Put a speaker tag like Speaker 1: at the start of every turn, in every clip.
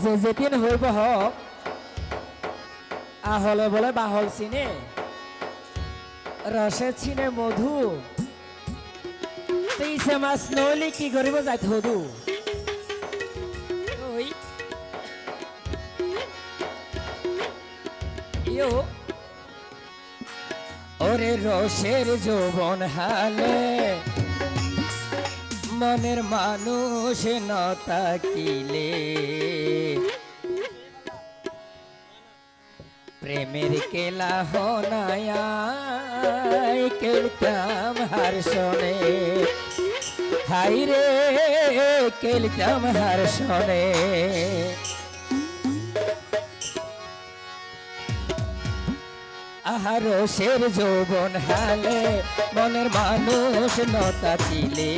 Speaker 1: যে যেদিন হইব হোক আহলে বলে বাহল চিনে রসে চিনে মধু তেইশে মাস নইলে কি করিব যাইতে হদু ওই ওরে রসের যৌবন হালে মনের মানুষ নতাকিলে প্রেমের কেলা হনায় কেলতাম হারসনে হাই রে কেলতাম হারসনে আহার রসের যৌবন হালে মনের মানুষ নতাকিলে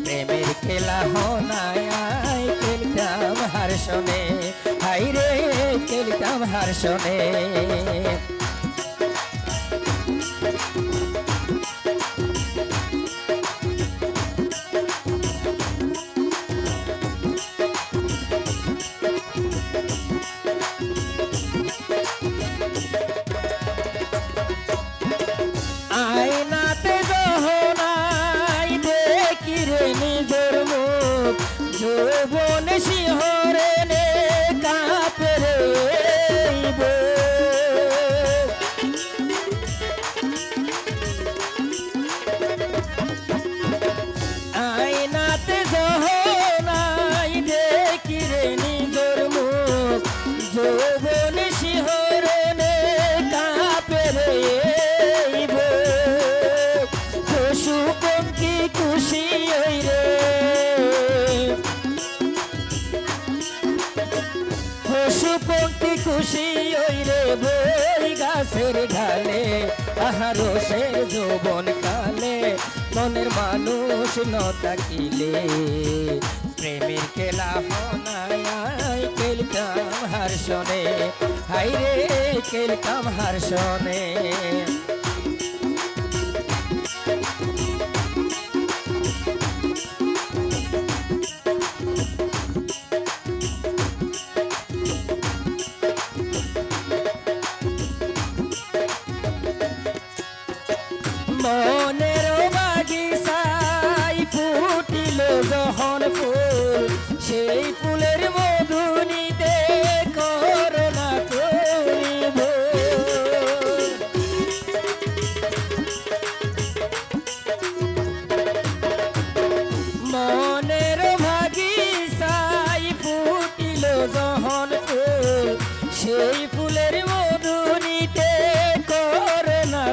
Speaker 1: প্রেমের খেলা হনায় খেলতাম হারসনে হাই রে খেলতাম হারসনে আয়নাতে যহনাই দেখি রে নিজের মুখ যৌবন শিহরে নে কাঁপে রে আয়নাতে যহনাই দেখি রে নিজের মুখ যৌবন শিহরে নে কাঁপে রে পশুপঙ্খী খুশি রে পশুপঙ্খী খুশি রে বই গাছের ঢালে আহার রসের যৌবন কালে মনের মানুষ নতাকিলে প্রেমের খেলা হনায় খেলতাম হারসনে হাই রে খেলতাম হারসনে মনের বাগিচায় ফুটিল যখন ফুল সেই ফুলের মধু নিতে করোনা করিব মনের বাগিচায় ফুটিল যখন ফুল সেই ফুলের মধু নিতে করোনা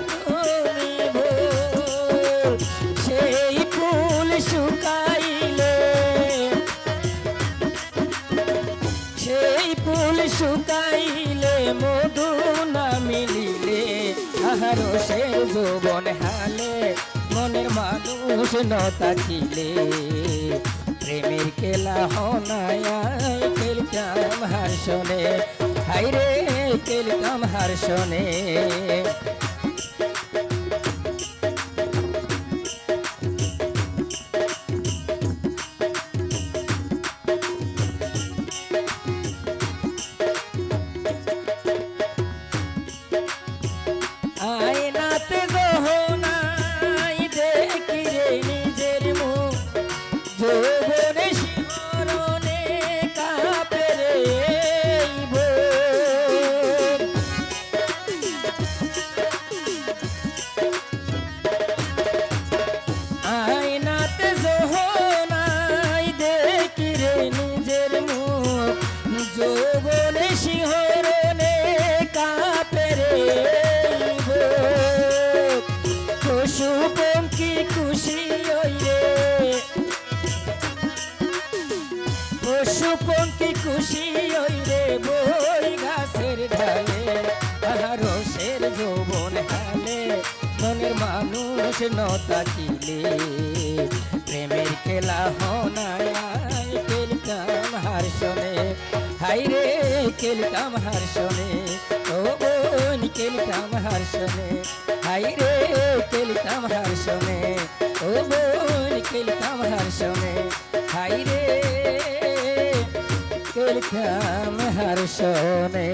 Speaker 1: সেই ফুল শুকাইলে সেই ফুল শুকাইলে মধু না মিলিলে আহার সে যৌবন হালে মনের মানুষ নতাকিলে প্রেমের খেলা হনায় খেলতাম হারসনে হাই রে খেলতাম হারসনে আয়নাতে যহনাই দেখি রে নিজের মুখ যৌবনে শিহরণে কাঁপে রে আয়নাতে যহনাই দেখি রে নিজের মুখ যৌবনে শিহরণে কাঁপে রে পশুপঙ্খী খুশি রে পশুপঙ্খী খুশি রে বই গাছের ঢালে আহার রসের যৌবন হালে মনের মানুষ নতাকিলে প্রেমের খেলা হনায় খেলতাম হারসনে হাই রে খেলতাম হারসনে ও বোন খেলতাম হারসনে হাই রে খেলতাম হারসনে ও বোন খেলতাম হারসনে হাই রে খেলতাম হার শোনে